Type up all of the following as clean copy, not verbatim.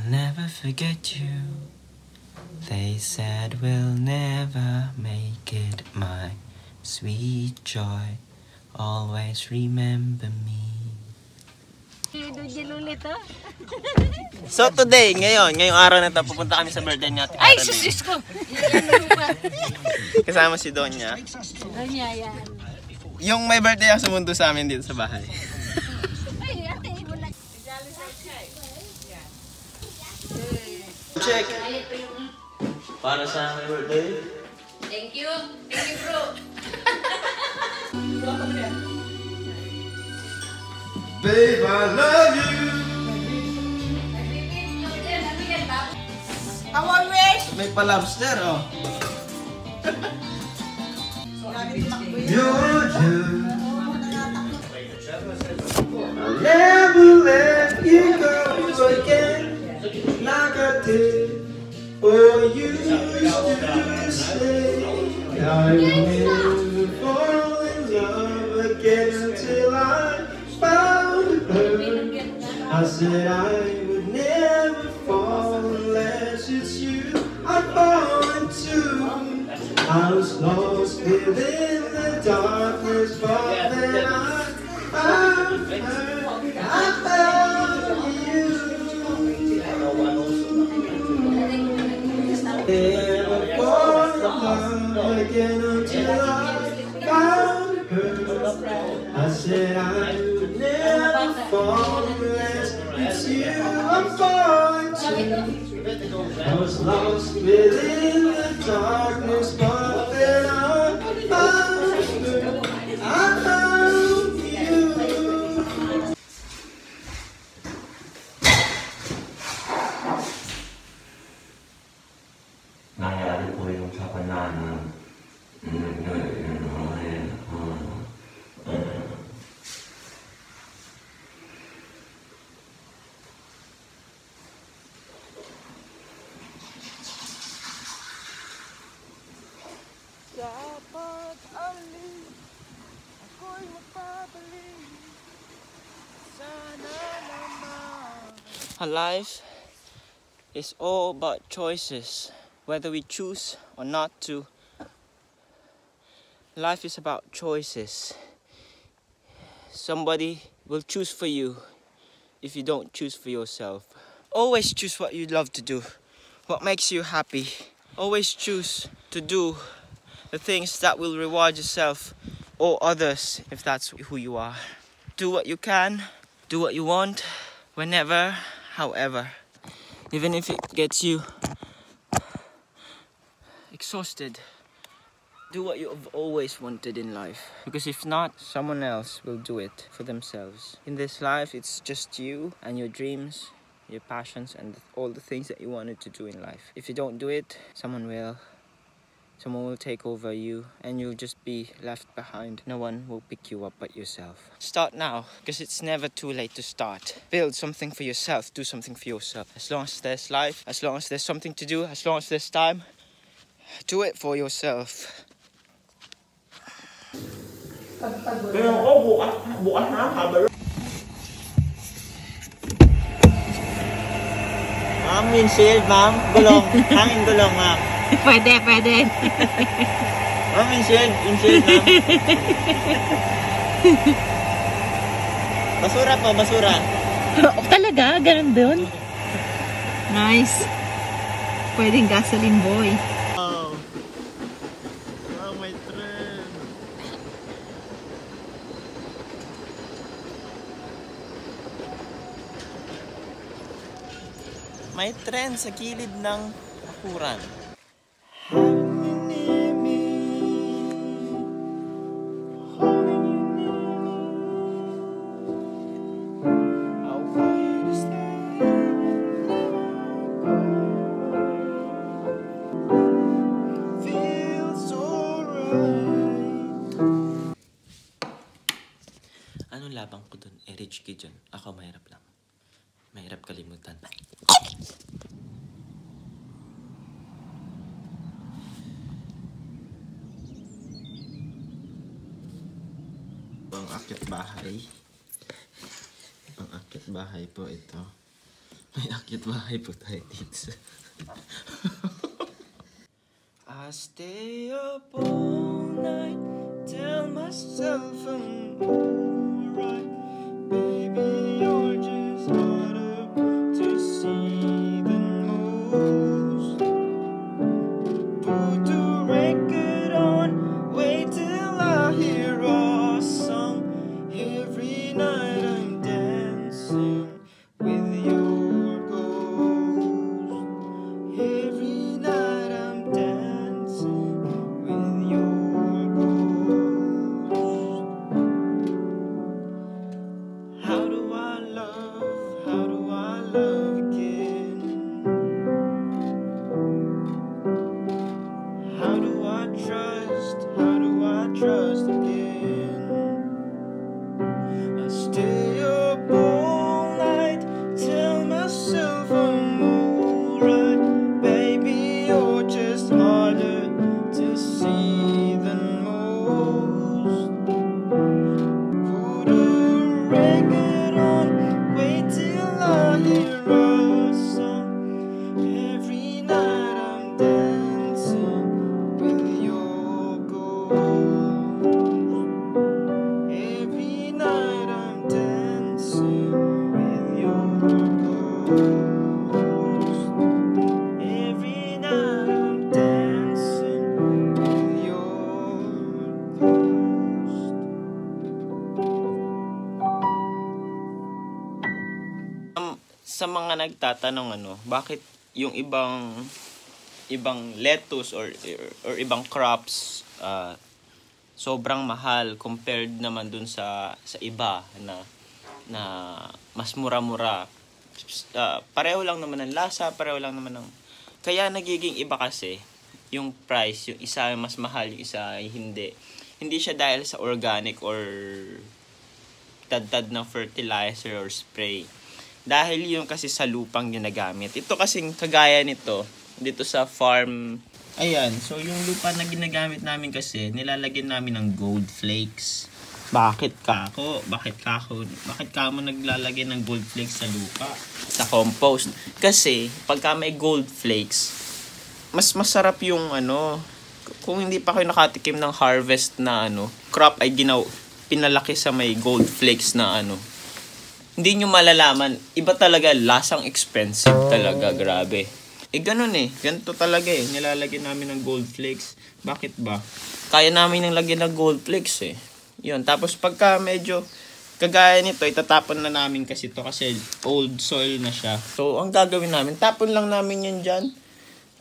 I'll never forget you. They said we'll never make it, my sweet joy. Always remember me. So today, ngayong araw na to, pupunta kami sa birthday ni Ate Caroline. Ay, sus ko! Kasama si Donya. Donya, yan. Yung may birthday ang sumundo sa amin dito sa bahay. Ay, ate, wala. Check! Para sa my birthday. Thank you. Thank you, bro. Babe, I love you. Our wish. May pa-lobster, oh. You're just... I'll never let you go again like I did. Oh, you used to say I would never fall in love again until I found her. I said I would never fall unless it's you I fall into. I was lost within the darkness, but then I found her. I found you. Never fall in love again until I found her. I said I would never fall unless it's you I'm falling to. I was lost within the darkness, but then I found her. I found you. Nangyari po yung sa kananan. Dapat alin ako'y magpabalik. Sana naman. Our life is all about choices. Whether we choose or not to. Life is about choices. Somebody will choose for you if you don't choose for yourself. Always choose what you love to do, what makes you happy. Always choose to do the things that will reward yourself or others if that's who you are. Do what you can, do what you want, whenever, however. Even if it gets you exhausted. Do what you've always wanted in life. Because if not, someone else will do it for themselves. In this life, it's just you and your dreams, your passions, and all the things that you wanted to do in life. If you don't do it, someone will. Someone will take over you and you'll just be left behind. No one will pick you up but yourself. Start now, because it's never too late to start. Build something for yourself, do something for yourself. As long as there's life, as long as there's something to do, as long as there's time, do it for yourself. Ma'am, windshield, ma'am. Gulong. Hangin gulong, ma'am. Pwede, pwede. Ma'am, windshield, ma'am. Basura po, basura. Talaga? Ganun dun? Nice. Pwedeng gasoline boy. Wow. Wow, may tren. May tren sa gilid ng bakuran. Anong labang ko dun? Rich kid yun. Ako mahirap lang. Mahirap kalimutan. Pang-akit bahay. Pang-akit bahay po ito. May akit bahay po tayo dito. I stay up all night, tell myself I'm alright. Baby, you're just harder to see than most. Put the record on, wait till I hear our song. Every night I'm dancing with your ghost. Every night I'm dancing with your ghost. How do I love again? How do I trust again? I stay up all night, tell myself I'm alright. Baby, you're just harder to see than most. Put a record on, wait till I hear a song. Every night I'm dancing with your ghost. Every night I'm dancing with your ghost. Every night I'm dancing with your ghost. Sa mga nagtatanong bakit yung ibang lettuce or ibang crops sobrang mahal compared naman dun sa iba na mas mura-mura. Pareho lang naman ang lasa, pareho lang naman ang kaya nagiging iba kasi yung price, yung isa mas mahal, yung isa ay hindi. Hindi siya dahil sa organic or tad ng fertilizer or spray. Dahil yung kasi sa lupang ginagamit. Ito kasing kagaya nito dito sa farm. Ayan, so yung lupa na ginagamit namin kasi nilalagyan namin ng gold flakes. Bakit kako? Bakit ka mo naglalagay ng gold flakes sa lupa? Sa compost. Kasi pagka may gold flakes, mas masarap yung kung hindi pa kayo nakatikim ng harvest na crop ay pinalaki sa may gold flakes na hindi nyo malalaman. Iba talaga, lasang expensive talaga, grabe. Ganun ganito talaga nilalagyan namin ng gold flakes. Bakit ba? Kaya namin ng lagyan ng gold flakes Yun, tapos pagka medyo kagaya nito, itatapon na namin kasi ito kasi old soil na siya. So, ang gagawin namin, tapon lang namin yan dyan.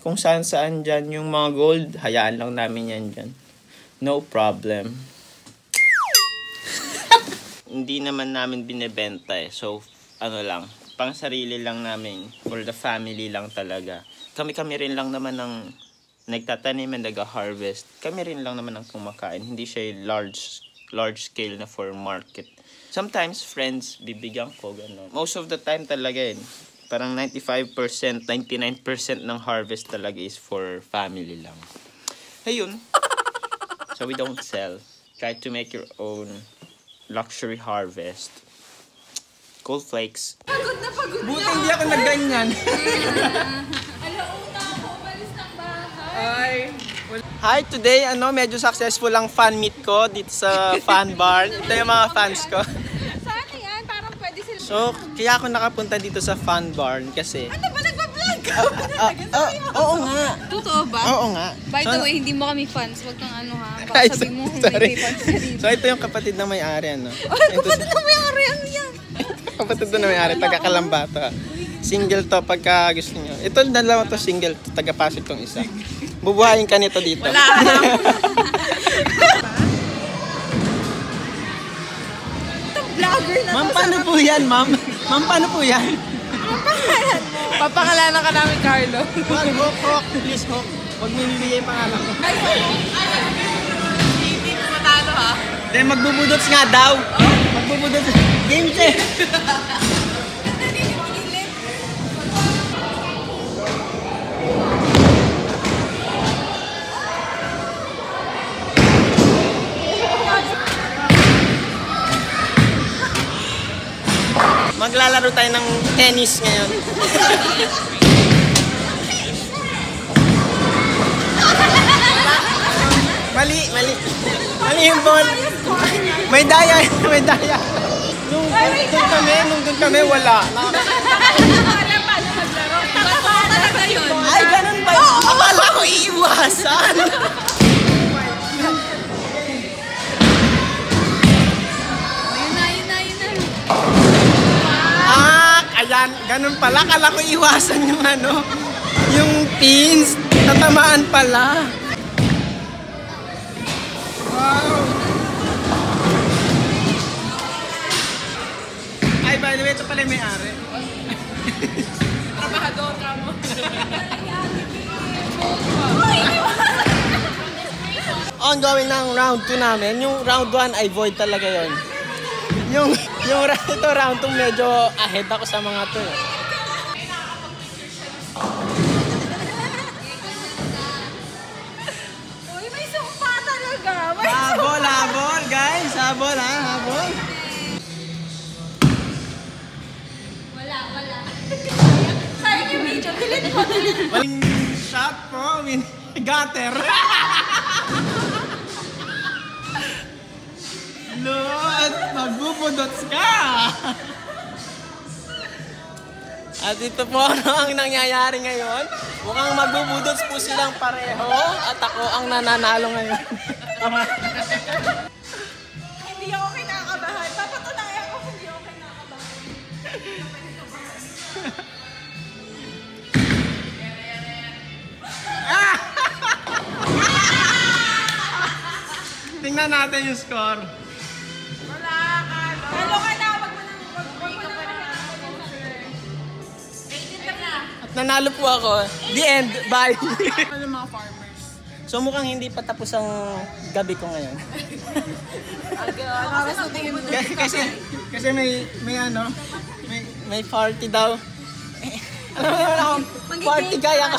Kung saan dyan yung mga gold, hayaan lang namin yan dyan. No problem. Hindi naman namin binebenta So, lang, pang sarili lang namin, for the family lang talaga. Kami rin lang naman ng nagtatanim and nag-harvest. Kami rin lang naman ang kumakain. Hindi siya large scale na for market. Sometimes, friends, bibigyan ko, gano'n. Most of the time talaga parang 95%, 99% ng harvest talaga is for family lang. Ayun. So, we don't sell. Try to make your own luxury harvest. Gold flakes. Pagod na. Buti hindi ako nagganyan. Alauna ako, umalis ng bahay. Hi, today medyo successful ang fan meet ko dito sa fan barn. Ito yung mga fans ko. Saan yan? Parang pwede sila. So, kaya ako nakapunta dito sa fan barn kasi Ano ba nagpa-vlog? oo nga. Totoo ba? Oo nga. By the So, way, hindi mo kami fans. Huwag kang ha. Ay, Baka sabi mo, sorry. may fans ka dito. So, ito yung kapatid ng may-ari, Ay, kapatid na may-ari. Ano yan? Kapatid na may-ari, taga-Kalambata. Single to pagka gusto nyo. Ito, dalawa to single, taga-Pasig tong isa. Bubuhayin ka nito dito. Wala. Itong vlogger na Ma'am, paano po yan, ma'am? Ma'am, paano po yan? Papakalanan ka namin, Carlo. Hawk, please, Hawk. Huwag mo nilibigay yung pangalan ko. Hindi ko matalo, ha? Then, magbubudots nga daw. Magbubudots. Game check. maglalaro tayo ng tennis ngayon. Mali yung ball. May daya. Nung doon kami, wala. Ay, ganun ba yun? Akala ko iiwasan. Ayan, ganun pala. Akala ko iwasan yung yung pins. Tatamaan pala. Wow. Ay, by the way, ito pala yung may-ari. Trabahador ka mo. Ongoing ng round 2 namin. Yung round 1 ay void talaga yon. Yung ito round 2 medyo ahead ako sa mga to. Uy, may sumpa talaga. Habol guys. Habol. Wala. Sayang yung video. Delete mo. Shot po. Gutter. Lord, magbubudots ka! At ito po ang nangyayari ngayon. Mukhang magbubudots po silang pareho at ako ang nananalo ngayon. Hindi ako kinakabahan. Papatunayan ko hindi ako kinakabahan. Tingnan natin yung score. Talo ka na. Wag mo na. At nanalo po ako. The end. Bye. Ano mga farmers? So mukhang hindi pa tapos ang gabi ko ngayon. Kasi may party daw. Alam mo naman ako, party guy ako.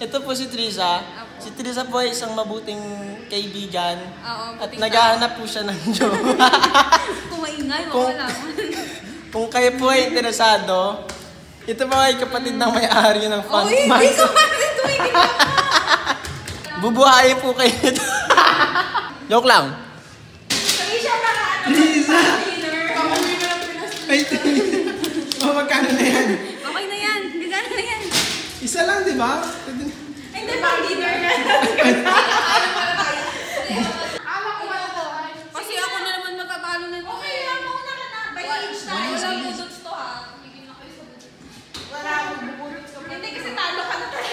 Ito po si Trisa. Si Trisa po ay isang mabuting kaibigan. At naghahanap po siya ng jowa. Kung maingay, wala. Kung kayo po ay interesado, ito po ay kapatid ng may-ari ng fun. Uy, hindi ko Bubuhayin po kayo nito. Joke lang. Trisa! Ay, magkano na yan? Okay na yan. Gagana na yan. Isa lang, di ba? Hindi, pang-dinner na. Kasi ako na naman magkatalo nito. Okay, mauna ka na. By age tayo. Wala mo doon to ha. Wala mo bubulot ka. Hindi kasi talo ka na tayo.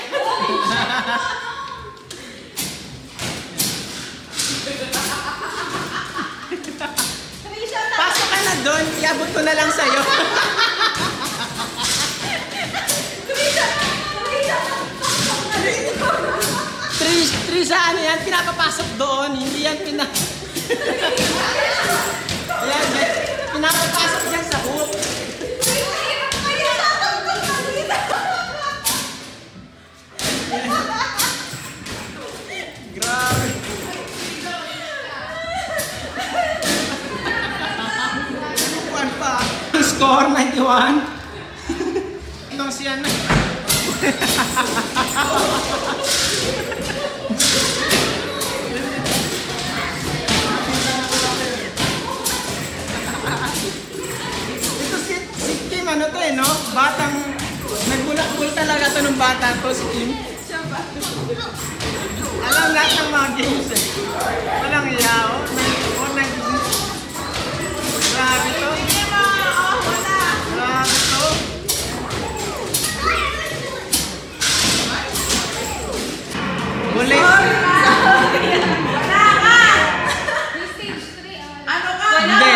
Pasok ka na doon, iabot ko na lang sa'yo. Trisa, ano yan? Pinapapasok doon, hindi yan Ayan, pinapapasok yan sa hook. Grabe. Score 91. Itong siya na. Ito si Kim, ano to no? Batang, nagbulak-bul talaga to ng bata to si Kim. Alam lahat ng mga games eh. Walang iyaw. Grabe to. Grabe to. Bulit. Ano ka? Hindi.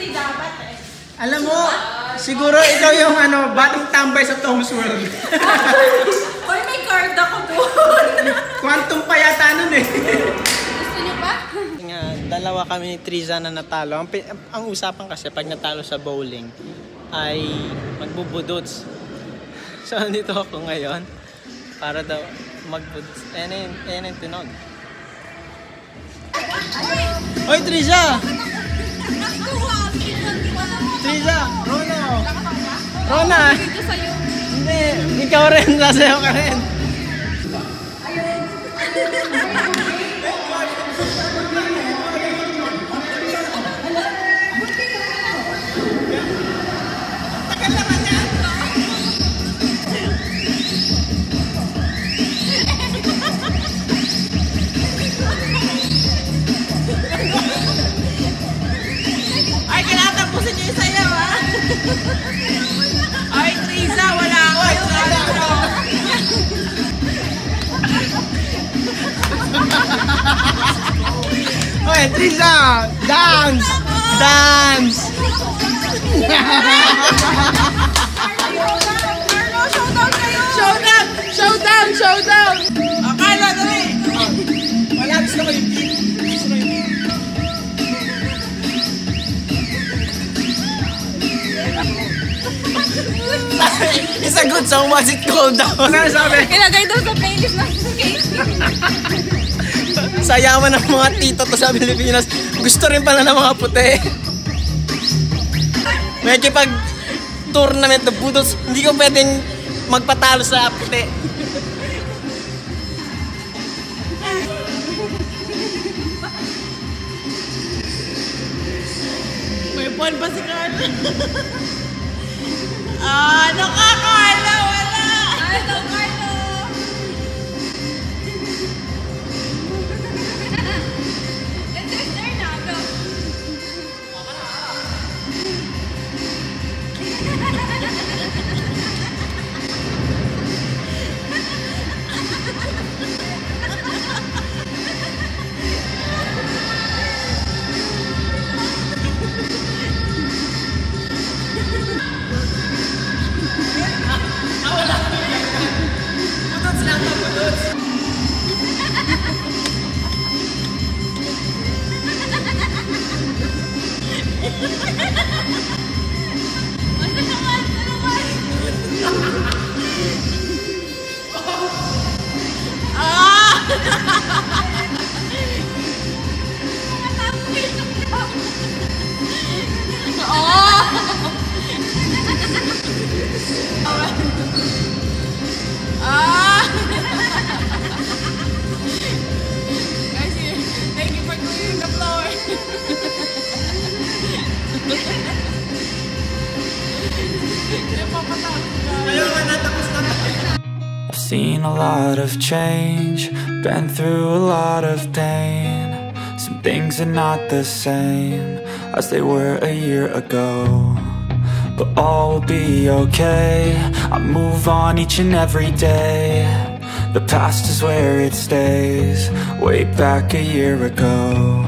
150 dapat eh. Alam mo, siguro ikaw yung batang tambay sa Tom's World. Hoy, may card ako doon. Quantum pa yata nun eh. Gusto niyo pa? Nga, dalawa kami ni Trisa na natalo. Ang usapan kasi pag natalo sa bowling ay magbubudots. So, nandito ako ngayon para daw magbudots. Ayan yung tinog. Oy, Trisha! Trisha! Rona! Hindi, ikaw rin. Sasayaw ka rin. Ay, kailangan tapusin niyo yung sayaw, ha? Ay, Trisa, wala ako. Oy, Trisha! Dance! Dance! Showdown! Showdown! Showdown! Akala, dali! Wala, gusto ko yung beat. Gusto ko yung beat. It's a good song, was it cold down? Ano sabi? Ilagay daw sa playlist ng Casey. Sayawan ng mga tito to sa Pilipinas. Gusto rin pala ng mga puti. Medyo pag tournament ng budots, hindi ko pwedeng magpatalo sa puti. May buwan pa si Carla. Ano ka, Carla? Wala! Ay, ito, Carlo! It's his turn now, go. Budots lang to, budots. Ano naman? Ano naman? Guys, thank you for cleaning the floor. I've seen a lot of change, been through a lot of pain. Some things are not the same as they were a year ago, but all will be okay. I move on each and every day. The past is where it stays, way back a year ago.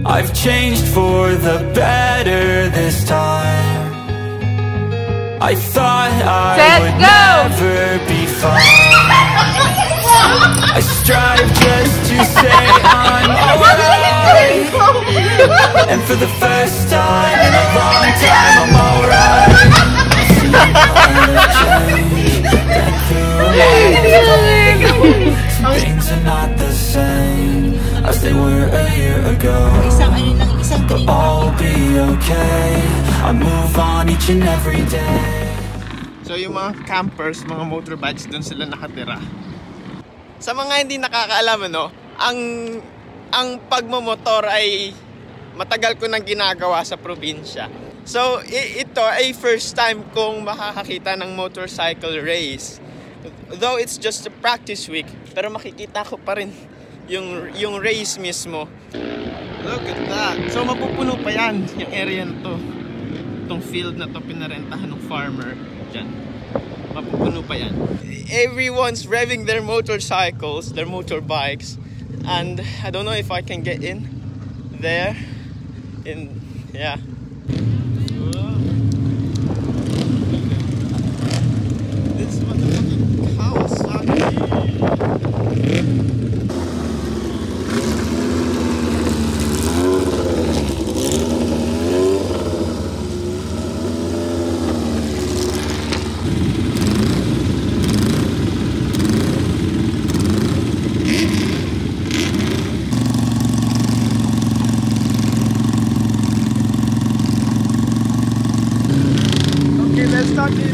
I've changed for the better this time. I thought I would never be fine. I strive just to say I'm alright, and for the first time in a long time I'm alright. Been through a lot. Some things are not the same as they were a year ago, but all will be okay. I move on each and every day. So yung mga campers, mga motorbikes, doon sila nakatira. Sa mga hindi nakakaalam, ano, ang pagmomotor ay matagal ko nang ginagawa sa probinsya. So ito ay first time kong makakakita ng motorcycle race. Though it's just a practice week, pero makikita ko pa rin yung race mismo. Look at that. So mapupuno pa yan, yung area na to. Itong field na to pinarentahan ng farmer dyan. Mapupuno pa yan. Everyone's revving their motorcycles, their motorbikes, and I don't know if I can get in there. Yeah. This motherfucking Kawasaki. natin.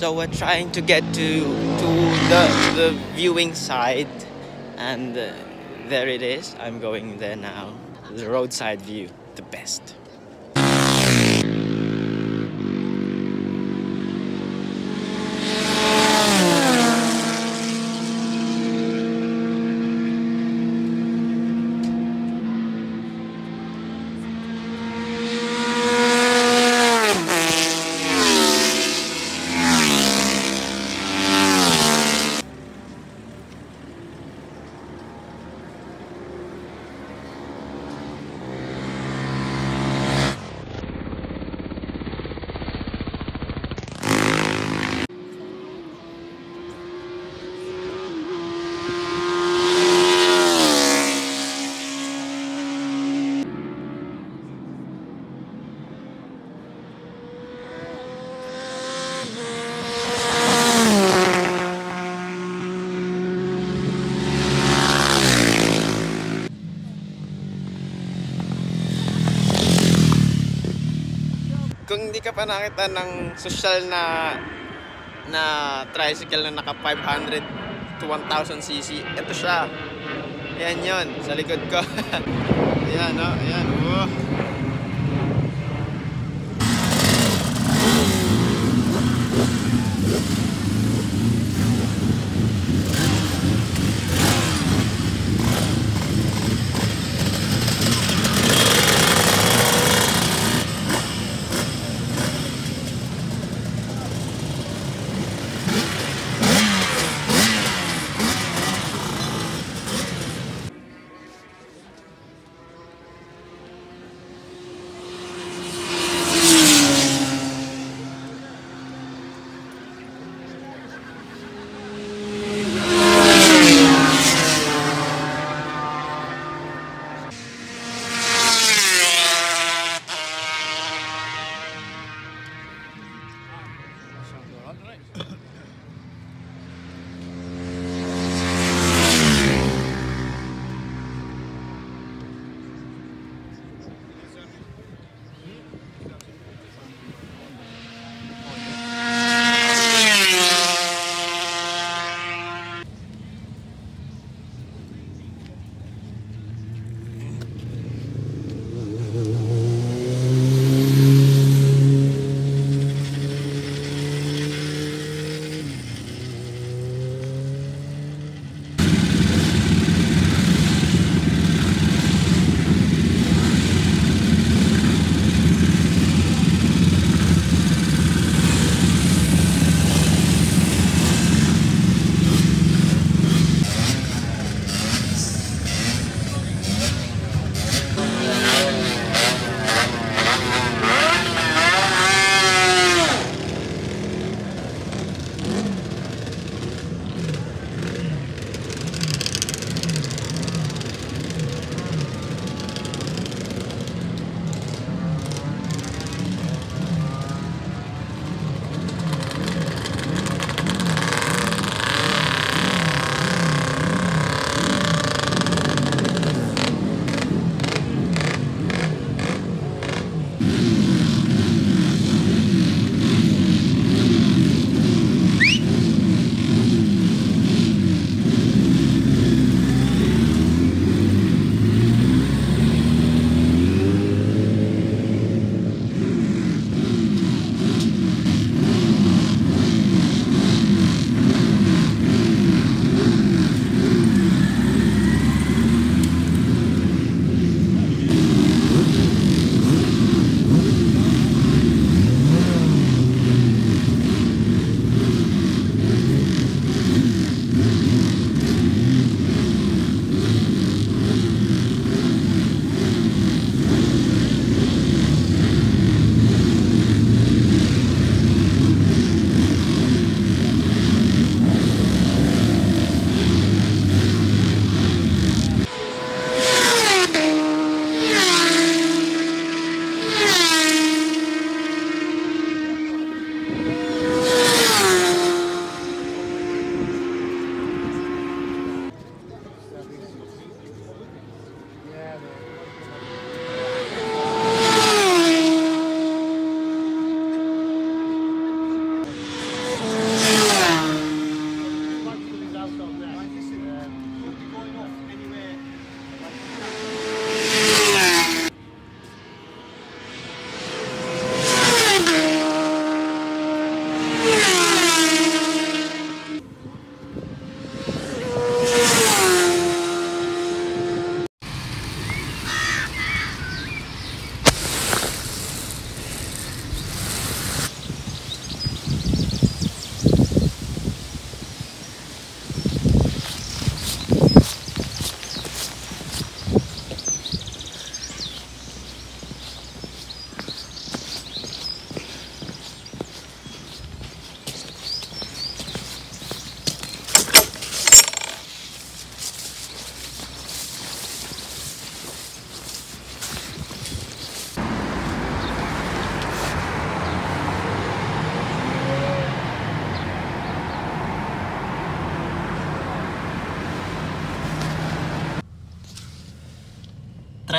So we're trying to get to the viewing side, and there it is. I'm going there now. The roadside view, the best. Kung hindi ka pa nakita ng social na tricycle na naka 500 to 1000 cc, ito siya. Ayan yun, sa likod ko. Ayan, oh, ayan. Oh.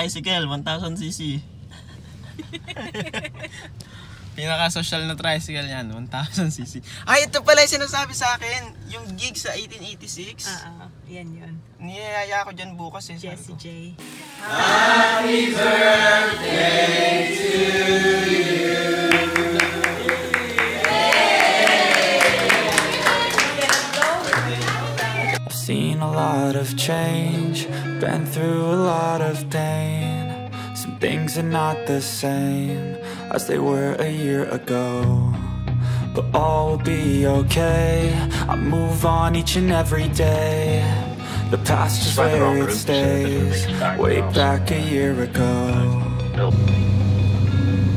tricycle, 1000cc. Pinaka-social na tricycle yan, 1000cc. Ay, ito pala yung sinasabi sa akin. Yung gig sa 1886. Yan yun. Niyayaya ko dyan bukas eh. Jessie J. Happy birthday to you. I've seen a lot of change, been through a lot of pain. Some things are not the same as they were a year ago, but all will be okay. I move on each and every day. The past is where it stays, way back a year ago.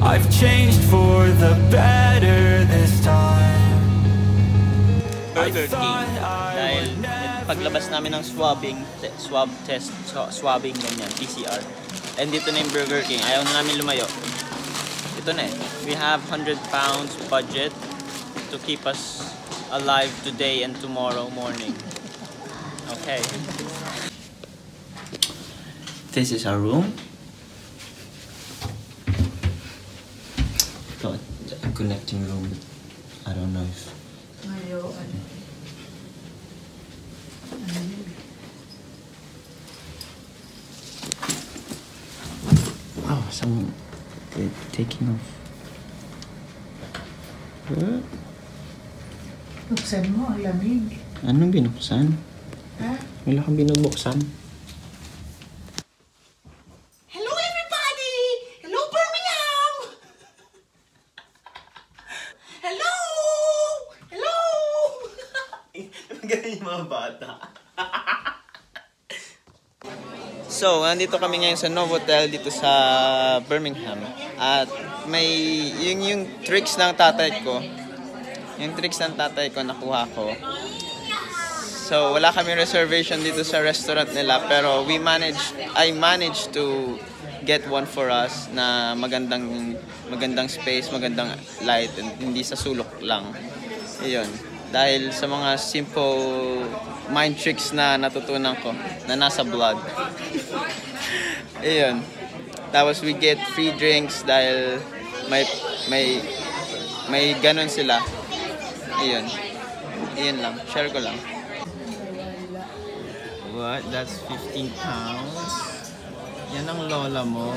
I've changed for the better this time. Burger King. Dahil paglabas namin ng swab test, swabbing ganyan, PCR. And dito na yung Burger King. Ayaw na namin lumayo. Ito na eh. We have 100 pounds budget to keep us alive today and tomorrow morning. Okay. This is our room. Ito, a connecting room. I don't know if... Oh, someone taking off. What? Buksan mo, ang lamig. Anong binuksan? Ha? Wala kang binubuksan. Hello everybody! Hello Birmingham! Hello! Hello! Magaling yung mga bata. So, nandito kami ngayon sa Novotel dito sa Birmingham. At may yung tricks ng tatay ko. Yung tricks ng tatay ko nakuha ko. So, wala kami reservation dito sa restaurant nila, pero I managed to get one for us na magandang space, magandang light, and hindi sa sulok lang. Iyon. Dahil sa mga simple mind tricks na natutunan ko na nasa vlog. Iyon. Tapos we get free drinks dahil may ganun sila. Iyon. Iyon lang. Share ko lang. What? That's 15 pounds? Yan ang lola mo.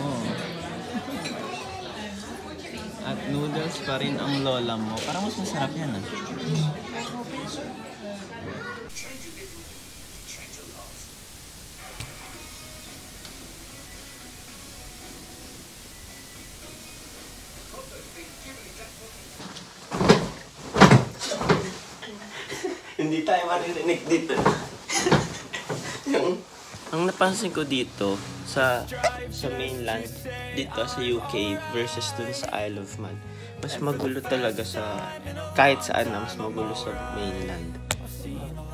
At noodles pa rin ang lola mo. Parang mas masarap yan ah. Hindi tayo maririnig dito. Ang napansin ko dito sa mainland, dito sa UK versus dun sa Isle of Man, mas magulo talaga sa kahit saan na mas magulo sa mainland.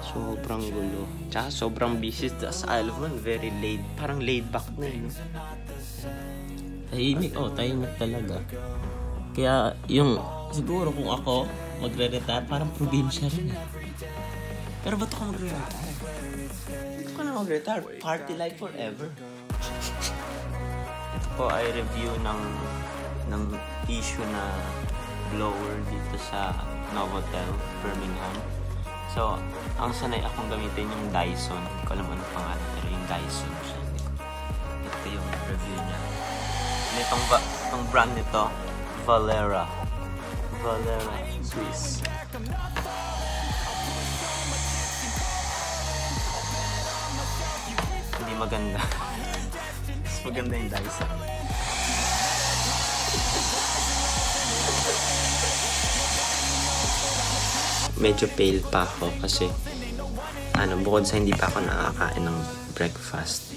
Sobrang gulo. Tsaka sobrang busy sa Isle of Man, very parang laid back na yun. Tahimik talaga. Kaya yung siguro kung ako magre-retire, parang probinsya rin eh. Pero ba't ako magre-retire? Ba't ka na mag-retire? Party life forever. Ito po ay review ng issue na blower dito sa Novotel, Birmingham. So, ang sanay akong gamitin yung Dyson. Hindi ko alam ano pangalan, pero yung Dyson siya. Ito yung review niya. Itong brand nito, Valera Swiss. Hindi maganda. Mas maganda yung Dyson. Medyo pale pa ako kasi bukod sa hindi pa ako nakakain ng breakfast,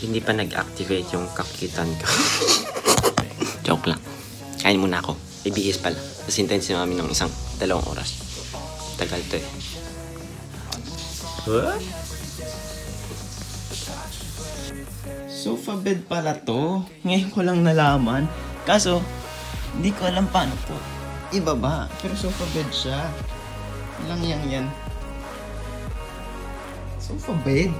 hindi pa nag-activate yung kakitan ko. Joke lang. Kain muna ako. Ibihis pala. Tapos hintayin si mami ng 1-2 oras. Tagal to eh. What? Sofa bed pala to. Ngayon ko lang nalaman. Kaso, hindi ko alam paano to ibaba. Pero sofa bed siya. Ilang yan. Sofa bed?